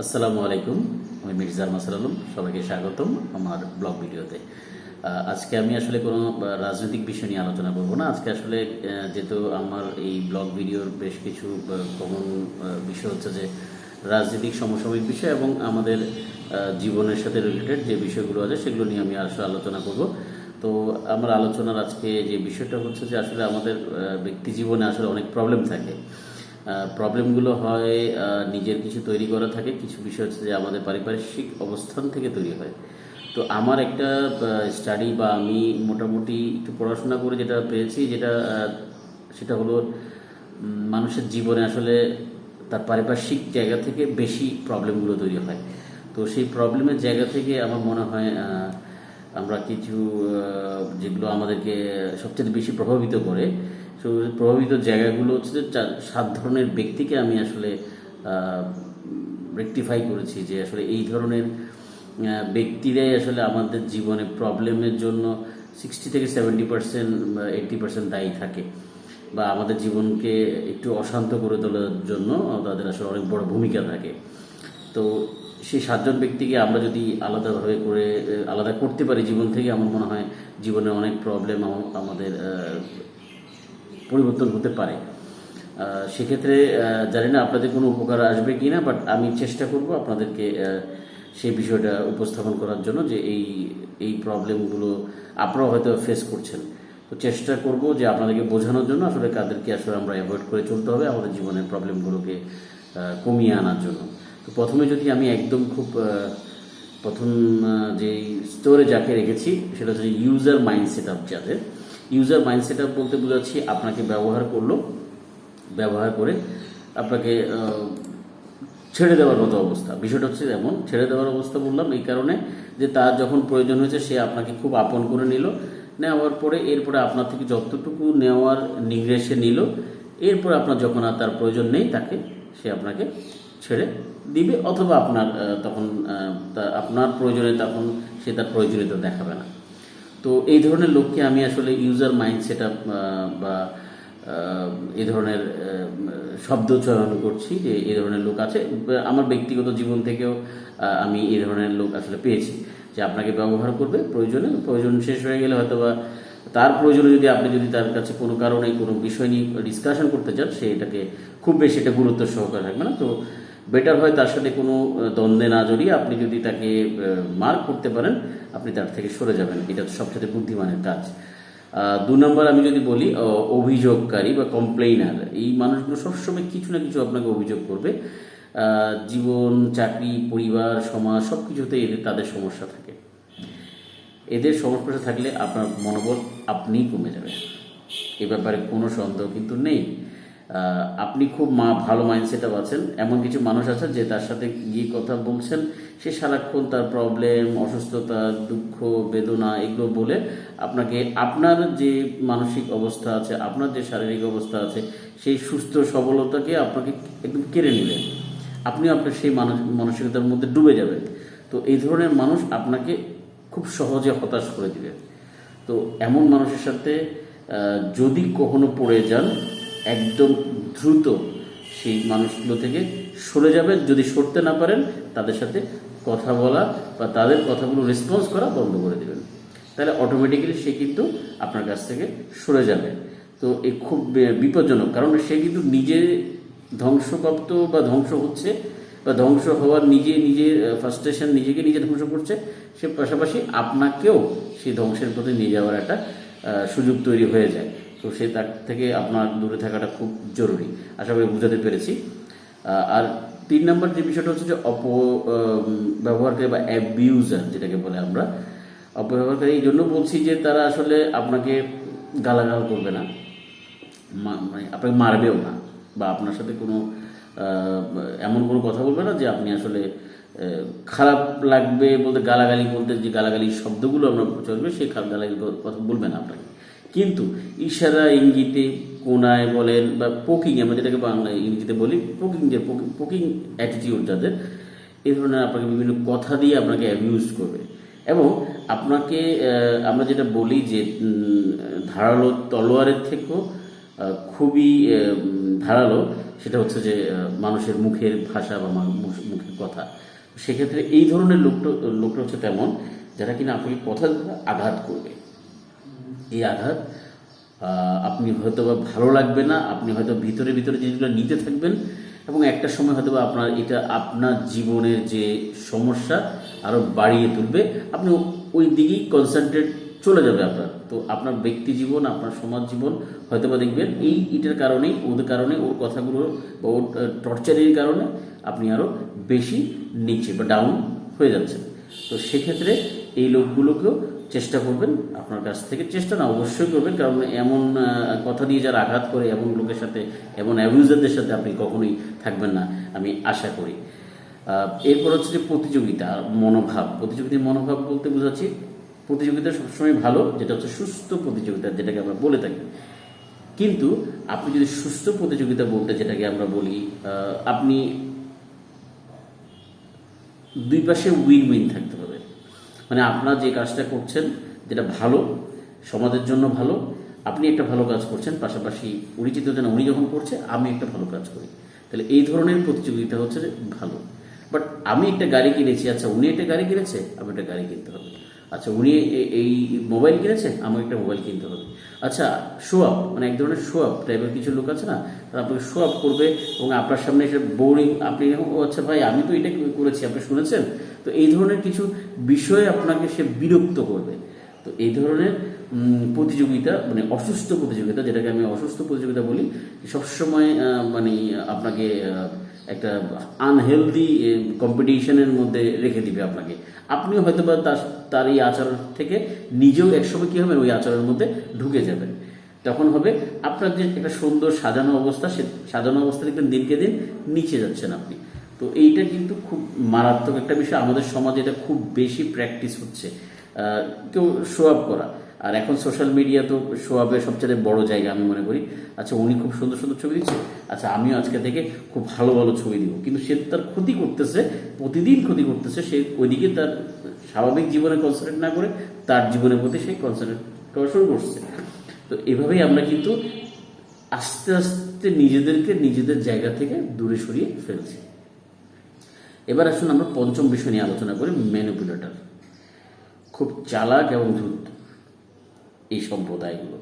আসসালামু আলাইকুম। আমি মির্জা মাসার আলম, সবাইকে স্বাগতম আমার ব্লগ ভিডিওতে। আজকে আমি আসলে কোনো রাজনৈতিক বিষয় নিয়ে আলোচনা করব না। আজকে আসলে যেহেতু আমার এই ব্লগ ভিডিওর বেশ কিছু কমন বিষয় হচ্ছে যে রাজনৈতিক সমসাময়িক বিষয় এবং আমাদের জীবনের সাথে রিলেটেড যে বিষয়গুলো আছে সেগুলো নিয়ে আমি আসলে আলোচনা করব। তো আমার আলোচনার আজকে যে বিষয়টা হচ্ছে যে আসলে আমাদের ব্যক্তি জীবনে আসলে অনেক প্রবলেম থাকে। প্রবলেমগুলো হয় নিজের কিছু তৈরি করা থাকে, কিছু বিষয় হচ্ছে যে আমাদের পারিপার্শ্বিক অবস্থান থেকে তৈরি হয়। তো আমার একটা স্টাডি বা আমি মোটামুটি একটু পড়াশোনা করে যেটা পেয়েছি, সেটা হলো মানুষের জীবনে আসলে তার পারিপার্শ্বিক জায়গা থেকে বেশি প্রবলেমগুলো তৈরি হয়। তো সেই প্রবলেমের জায়গা থেকে আমার মনে হয় আমরা কিছু যেগুলো আমাদেরকে সবচেয়ে বেশি প্রভাবিত করে, প্রভাবিত জায়গাগুলো হচ্ছে যে 7 ধরনের ব্যক্তিকে আমি আসলে রেকটিফাই করেছি যে আসলে এই ধরনের ব্যক্তিরাই আসলে আমাদের জীবনে প্রবলেমের জন্য 60 থেকে 70% 80% দায়ী থাকে, বা আমাদের জীবনকে একটু অশান্ত করে তোলার জন্য তাদের আসলে অনেক বড় ভূমিকা থাকে। তো সেই 7জন ব্যক্তিকে আমরা যদি আলাদাভাবে করে আলাদা করতে পারি জীবন থেকে, আমার মনে হয় জীবনে অনেক প্রবলেম আমাদের পরিবর্তন হতে পারে। সেক্ষেত্রে জানি না আপনাদের কোনো উপকার আসবে কি না, বাট আমি চেষ্টা করব আপনাদেরকে সেই বিষয়টা উপস্থাপন করার জন্য যে এই প্রবলেমগুলো আপনারাও হয়তো ফেস করছেন। তো চেষ্টা করব যে আপনাদেরকে বোঝানোর জন্য আসলে কাদেরকে আসলে আমরা অ্যাভয়েড করে চলতে হবে আমাদের জীবনের প্রবলেমগুলোকে কমিয়ে আনার জন্য। তো প্রথমে যদি আমি একদম খুব প্রথম যে স্তরে যাকে রেখেছি সেটা হচ্ছে ইউজার মাইন্ড সেট আপ। যাদের ইউজার মাইন্ড সেট আপ বলতে বোঝাচ্ছি আপনাকে ব্যবহার করে আপনাকে ছেড়ে দেওয়ার মতো অবস্থা। বিষয়টা হচ্ছে এমন, ছেড়ে দেওয়ার অবস্থা বললাম এই কারণে যে তার যখন প্রয়োজন হয়েছে সে আপনাকে খুব আপন করে নেওয়ার পরে এরপরে আপনার থেকে যতটুকু নেওয়ার নিংড়ে সে নিল, এরপরে আপনার যখন আর তার প্রয়োজন নেই সে আপনাকে ছেড়ে দিবে, অথবা তখন আপনার প্রয়োজনে তখন সে তার প্রয়োজনীয়তা দেখাবে না। তো এই ধরনের লোককে আমি আসলে ইউজার মাইন্ড সেট আপ বা এই ধরনের শব্দ চয়ন করছি যে এই ধরনের লোক আছে। আমার ব্যক্তিগত জীবন থেকেও আমি এই ধরনের লোক আসলে পেয়েছি যে আপনাকে ব্যবহার করবে প্রয়োজন শেষ হয়ে গেলে হয়তো বা তার প্রয়োজনে আপনি যদি তার কাছে কোনো কারণে কোনো বিষয় নিয়ে ডিসকাশন করতে চান, সে এটাকে খুব বেশি এটা গুরুত্ব সহকারে থাকবে না। তো বেটার হয় তার সাথে কোনো দ্বন্দ্বে না জড়িয়ে আপনি যদি তাকে মার্ক করতে পারেন, আপনি তার থেকে সরে যাবেন। এটা তো সবচেয়ে বুদ্ধিমানের কাজ। 2 নম্বর আমি যদি বলি, অভিযোগকারী বা কমপ্লেইনার। এই মানুষগুলো সবসময় কিছু না কিছু আপনাকে অভিযোগ করবে। জীবন, চাকরি, পরিবার, সমাজ সব কিছুতে তাদের সমস্যা থাকে। এদের সমস্যা থাকলে আপনার মনোবল আপনিই কমে যাবে, এ ব্যাপারে কোনো সন্দেহ কিন্তু নেই। আপনি খুব ভালো মাইন্ডসেট আপ আছেন, এমন কিছু মানুষ আছে যে তার সাথে গিয়ে কথা বলছেন, সে সারাক্ষণ তার প্রবলেম, অসুস্থতা, দুঃখ, বেদনা এগুলো বলে আপনাকে আপনার যে মানসিক অবস্থা আছে, আপনার যে শারীরিক অবস্থা আছে, সেই সুস্থ সবলতাকে আপনাকে একদম কেড়ে নিলেন। আপনিও আপনার সেই মানসিকতার মধ্যে ডুবে যাবেন। তো এই ধরনের মানুষ আপনাকে খুব সহজে হতাশ করে দিবে। তো এমন মানুষের সাথে যদি কখনো পড়ে যান, একদম দ্রুত সেই মানুষগুলো থেকে সরে যাবেন। যদি সরতে না পারেন, তাদের সাথে কথা বলা বা তাদের কথাগুলো রেসপন্স করা বন্ধ করে দেবেন। তাহলে অটোমেটিক্যালি সে কিন্তু আপনার কাছ থেকে সরে যাবে। তো এই খুব বিপজ্জনক, কারণ সে কিন্তু নিজে ধ্বংসপ্রাপ্ত বা ধ্বংস হচ্ছে, বা ধ্বংস হওয়ার নিজের ফ্রাস্ট্রেশন নিজেকে নিজে ধ্বংস করছে। সে পাশাপাশি আপনাকেও সেই ধ্বংসের পথে নিয়ে যাওয়ার একটা সুযোগ তৈরি হয়ে যায়। তো তার থেকে আপনার দূরে থাকাটা খুব জরুরি। আশা করি বুঝাতে পেরেছি। আর 3 নম্বর যে বিষয়টা হচ্ছে যে অপব্যবহারকারী বা অ্যাবিউজার, যেটাকে বলে আমরা। অপব্যবহারকারী এই জন্য বলছি যে তারা আসলে আপনাকে গালাগাল করবে না, মানে আপনাকে মারবেও না, বা আপনার সাথে কোনো এমন কোনো কথা বলবে না যে আপনি আসলে খারাপ লাগবে বলতে, গালাগালি বলতে যে গালাগালি শব্দগুলো আমরা চলবে, সেই গালাগালি কথা বলবে না আপনাকে। কিন্তু ইশারা ইঙ্গিতে, কোনায় বলেন বা পোকিং, আমরা যেটাকে বাংলা ইংরেজিতে বলি পোকিং অ্যাটিটিউড যাদের, এই ধরনের আপনাকে বিভিন্ন কথা দিয়ে আপনাকে অ্যাবিউজ করবে। এবং আপনাকে আমরা যেটা বলি যে ধারালো তলোয়ারের থেকেও খুবই ধারালো সেটা হচ্ছে যে মানুষের মুখের ভাষা বা মুখের কথা। সেক্ষেত্রে এই ধরনের লোকটা হচ্ছে তেমন যারা কিনা আপনাকে কথা আঘাত করবে। এই আঘাত আপনি হয়তো বা ভালো লাগবে না, আপনি হয়তো ভিতরে ভিতরে জিনিসগুলো নিতে থাকবেন এবং একটা সময় হয়তো বা আপনার জীবনের যে সমস্যা আরও বাড়িয়ে তুলবে, আপনি ওই দিকেই কনসেন্ট্রেট চলে যাবে আপনার। তো আপনার ব্যক্তি জীবন, আপনার সমাজ জীবন হয়তো বা দেখবেন এটার কারণেই, ওদের কারণে, ওর কথাগুলো বা ওর টর্চারের কারণে আপনি আরও বেশি নিচে বা ডাউন হয়ে যাচ্ছেন। তো সেক্ষেত্রে এই লোকগুলোকেও চেষ্টা করবেন আপনার কাছ থেকে, চেষ্টা না অবশ্যই করবেন, কারণ এমন কথা দিয়ে যারা আঘাত করে এমন লোকের সাথে, এমন অ্যাবিউজারদের সাথে আপনি কখনোই থাকবেন না, আমি আশা করি। এরপর হচ্ছে যে প্রতিযোগিতার মনোভাব বলতে বোঝাচ্ছি প্রতিযোগিতা সবসময় ভালো, যেটা হচ্ছে সুস্থ প্রতিযোগিতা, যেটাকে আমরা বলে থাকি। কিন্তু আপনি যদি সুস্থ প্রতিযোগিতা বলতে যেটাকে আমরা বলি, আপনি দুই পাশে উইন উইন থাকতে হবে। মানে আপনার যে কাজটা করছেন যেটা ভালো, সমাজের জন্য ভালো, আপনি একটা ভালো কাজ করছেন, পাশাপাশি উনি চিন্তা উনি যখন করছে আমি একটা ভালো কাজ করি, তাহলে এই ধরনের প্রতিযোগিতা হচ্ছে যে ভালো। বাট আমি একটা গাড়ি কিনেছি, আচ্ছা উনি একটা গাড়ি কিনেছে, আমি একটা গাড়ি কিনতে হবে। আচ্ছা উনি এই মোবাইল কিনেছে, আমাকে একটা মোবাইল কিনতে হবে। আচ্ছা শো আপ, মানে এক ধরনের শো আপ টাইপের কিছু লোক আছে না, তারা আপনাকে শো আপ করবে এবং আপনার সামনে এসে বোরিং, আপনি ও আচ্ছা ভাই আমি তো এটা করেছি, আপনি শুনেছেন। তো এই ধরনের কিছু বিষয়ে আপনাকে সে বিরক্ত করবে। তো এই ধরনের প্রতিযোগিতা, মানে অসুস্থ প্রতিযোগিতা, যেটাকে আমি অসুস্থ প্রতিযোগিতা বলি, সবসময় মানে আপনাকে একটা আনহেলদি কম্পিটিশনের মধ্যে রেখে দিবে আপনাকে। আপনিও হয়তো বা তার এই আচরণ থেকে নিজেও একসময় কী হবেন, ওই আচরণের মধ্যে ঢুকে যাবেন। তখন হবে আপনার যে একটা সুন্দর সাজানো অবস্থা, সে সাজানো অবস্থা দেখবেন দিনকে দিন নিচে যাচ্ছেন আপনি। তো এইটা কিন্তু খুব মারাত্মক একটা বিষয়, আমাদের সমাজে এটা খুব বেশি প্র্যাকটিস হচ্ছে, কেউ শো আপ করা। আর এখন সোশ্যাল মিডিয়া তো শো আপের সবচেয়ে বড় জায়গা আমি মনে করি। আচ্ছা উনি খুব সুন্দর সুন্দর ছবি দিচ্ছে, আচ্ছা আমিও আজকে থেকে খুব ভালো ভালো ছবি দিব, কিন্তু সে তার ক্ষতি করতেছে, প্রতিদিন ক্ষতি করতেছে। সে ওইদিকে তার স্বাভাবিক জীবনে কনসেন্ট্রেট না করে তার জীবনের প্রতি সে কনসেন্ট্রেট করা শুরু করছে। তো এভাবেই আমরা কিন্তু আস্তে আস্তে নিজেদেরকে নিজেদের জায়গা থেকে দূরে সরিয়ে ফেলছি। এবার আসুন আমরা পঞ্চম বিষয় নিয়ে আলোচনা করি, ম্যানিপুলেটর। খুব চালাক এবং ধূর্ত এই সম্প্রদায়গুলো।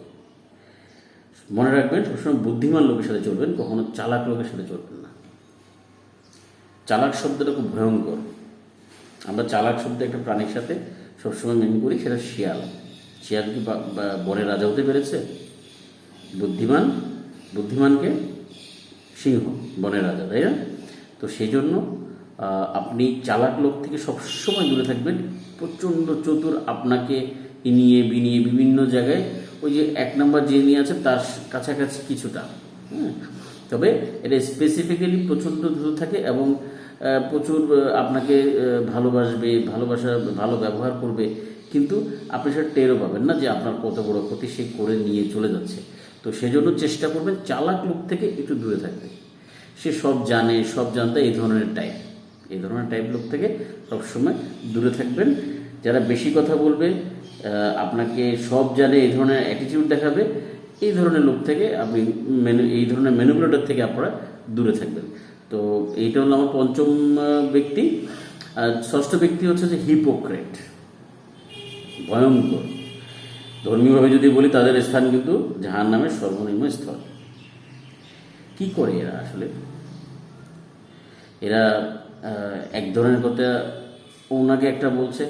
মনে রাখবেন সবসময় বুদ্ধিমান লোকের সাথে চলবেন, কখনো চালাক লোকের সাথে চলবেন না। চালাক শব্দটা খুব ভয়ঙ্কর। আমরা চালাক শব্দ একটা প্রাণীর সাথে সবসময় মেন করি, সেটা শিয়াল। শিয়াল কি বনের রাজা হতে পেরেছে? বুদ্ধিমানকে সিংহ, বনের রাজা, তাই না? তো সেই জন্য আপনি চালাক লোক থেকে সবসময় দূরে থাকবেন। প্রচণ্ড চতুর, আপনাকে ইনিয়ে বিনিয়ে বিভিন্ন জায়গায় ওই যে এক নম্বর যে নিয়ে আছে তার কাছাকাছি কিছুটা, তবে এটা স্পেসিফিক্যালি প্রচণ্ড দ্রুত থাকে এবং প্রচুর আপনাকে ভালোবাসবে, ভালো ব্যবহার করবে, কিন্তু আপনি সেটা টেরও পাবেন না যে আপনার কত বড় ক্ষতি সে করে নিয়ে চলে যাচ্ছে। তো সেজন্য চেষ্টা করবেন চালাক লোক থেকে একটু দূরে থাকবে। সে সব জানতে এই ধরনের টাইপ লোক থেকে সবসময় দূরে থাকবেন। যারা বেশি কথা বলবে, আপনাকে সব জানে এই ধরনের অ্যাটিটিউড দেখাবে, এই ধরনের লোক থেকে আপনি এই ধরনের ম্যানিপুলেটর থেকে আপনারা দূরে থাকবেন। তো এইটা হলো আমার পঞ্চম ব্যক্তি। আর ষষ্ঠ ব্যক্তি হচ্ছে যে হিপোক্রেট, ভয়ঙ্কর। ধর্মীয়ভাবে যদি বলি তাদের স্থান কিন্তু জাহান্নামের সর্বনিম্ন স্থল। কি করে এরা আসলে? এরা এক ধরনের কথা ওনাকে একটা বলছে,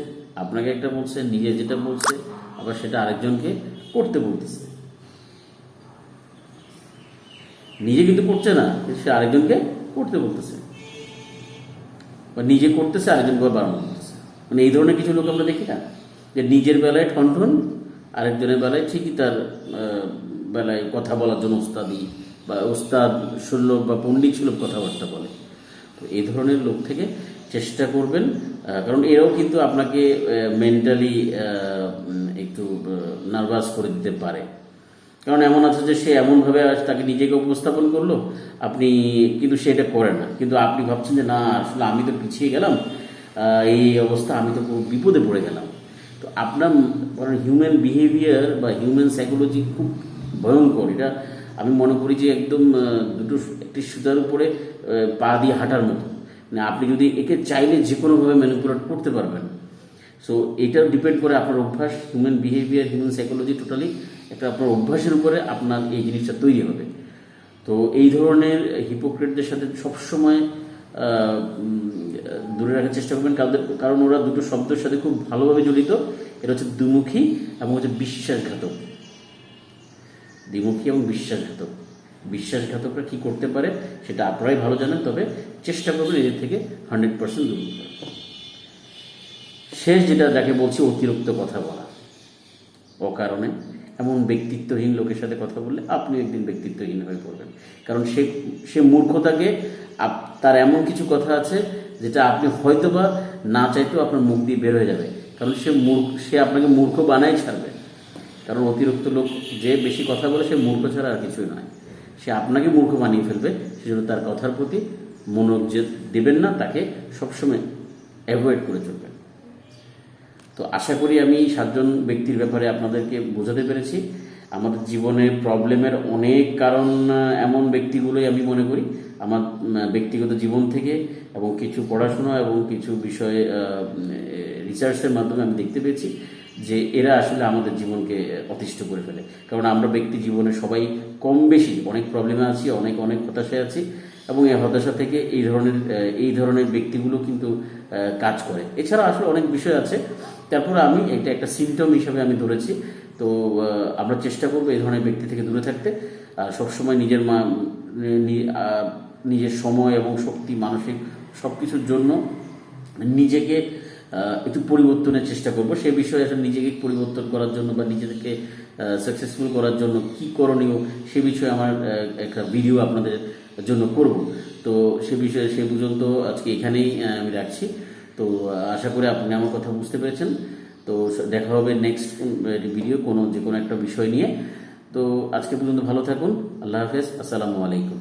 আপনাকে একটা বলছে, নিজে যেটা বলছে আবার সেটা আরেকজনকে করতে বলতেছে। নিজে কিন্তু করছে না, সে আরেকজনকে করতে বলতেছে, বা নিজে করতেছে আরেকজনকে বাড়ানো করতেছে। মানে এই ধরনের কিছু লোক আমরা দেখি না, যে নিজের বেলায় ঠনঠন, আরেকজনের বেলায় ঠিকই তার বেলায় কথা বলার জন্য ওস্তাদি বা ওস্তাদ সুলভ বা পণ্ডিত সুলভ কথাবার্তা বলে। তো এই ধরনের লোক থেকে চেষ্টা করবেন, কারণ এরাও কিন্তু আপনাকে মেন্টালি একটু নার্ভাস করে দিতে পারে। কারণ এমন আছে যে সে এমনভাবে তাকে নিজেকে উপস্থাপন করলো, আপনি কিন্তু সে এটা করে না, কিন্তু আপনি ভাবছেন যে না আসলে আমি তো পিছিয়ে গেলাম, এই অবস্থা, আমি তো খুব বিপদে পড়ে গেলাম। তো আপনার হিউম্যান বিহেভিয়ার বা হিউম্যান সাইকোলজি খুব ভয়ঙ্কর। এটা আমি মনে করি যে একদম একটা একটি সুতার উপরে পা দিয়ে হাঁটার মতো, মানে আপনি যদি একে চাইলে যে কোনোভাবে ম্যানিপুলেট করতে পারবেন। সো এটাও ডিপেন্ড করে আপনার অভ্যাস, human behaviour, human psychology, totally একটা আপনার অভ্যাসের উপরে আপনার এই জিনিসটা তৈরি হবে। তো এই ধরনের হিপোক্রেটদের সাথে সবসময় দূরে রাখার চেষ্টা করবেন, কারণ ওরা দুটো শব্দের সাথে খুব ভালোভাবে জড়িত। এটা হচ্ছে দ্বিমুখী এবং হচ্ছে বিশ্বাসঘাতক। দ্বিমুখী এবং বিশ্বাসঘাতক। বিশ্বাসঘাতকরা কী করতে পারে সেটা আপনারাই ভালো জানেন, তবে চেষ্টা করবেন এদের থেকে 100% দূর করার। শেষ যেটা যাকে বলছি, অতিরিক্ত কথা বলা অকারণে। এমন ব্যক্তিত্বহীন লোকের সাথে কথা বললে আপনি একদিন ব্যক্তিত্বহীন হয়ে পড়বেন, কারণ সে মূর্খতাকে, তার এমন কিছু কথা আছে যেটা আপনি হয়তোবা না চাইতেও আপনার মুখ দিয়ে বের হয়ে যাবে, কারণ সে আপনাকে মূর্খ বানাই ছাড়বে। কারণ অতিরিক্ত লোক যে বেশি কথা বলে সে মূর্খ ছাড়া আর কিছুই নয়, সে আপনাকে মূর্খ বানিয়ে ফেলবে। সেজন্য তার কথার প্রতি মনোযোগ দেবেন না, তাকে সবসময় অ্যাভয়েড করে চলবেন। তো আশা করি আমি 7জন ব্যক্তির ব্যাপারে আপনাদেরকে বোঝাতে পেরেছি। আমাদের জীবনে প্রবলেমের অনেক কারণ এমন ব্যক্তিগুলোই আমি মনে করি আমার ব্যক্তিগত জীবন থেকে এবং কিছু পড়াশোনা এবং কিছু বিষয়ে রিসার্চের মাধ্যমে আমি দেখতে পেয়েছি যে এরা আসলে আমাদের জীবনকে অতিষ্ঠ করে ফেলে। কারণ আমরা ব্যক্তি জীবনে সবাই কম বেশি অনেক প্রবলেমে আছি, অনেক হতাশায় আছি, এবং এই হতাশা থেকে এই ধরনের ব্যক্তিগুলো কিন্তু কাজ করে। এছাড়া আসলে অনেক বিষয় আছে, তারপরে আমি এটা একটা সিমটম হিসাবে আমি ধরেছি। তো আমরা চেষ্টা করবো এই ধরনের ব্যক্তি থেকে দূরে থাকতে, আর সবসময় নিজের সময় এবং শক্তি, মানসিক সব কিছুর জন্য নিজেকে একটু পরিবর্তনের চেষ্টা করব। সে বিষয়ে আসলে নিজেকে পরিবর্তন করার জন্য বা নিজেদেরকে সাকসেসফুল করার জন্য কী করণীয় সে বিষয়ে আমার একটা ভিডিও আপনাদের জন্য করব। তো সে বিষয়ে সে পর্যন্ত আজকে এখানেই আমি রাখছি। তো আশা করি আপনি আমার কথা বুঝতে পেরেছেন। তো দেখা হবে নেক্সট ভিডিও যে কোনো একটা বিষয় নিয়ে। তো আজকে পর্যন্ত ভালো থাকুন। আল্লাহ হাফেজ। আসসালামু আলাইকুম।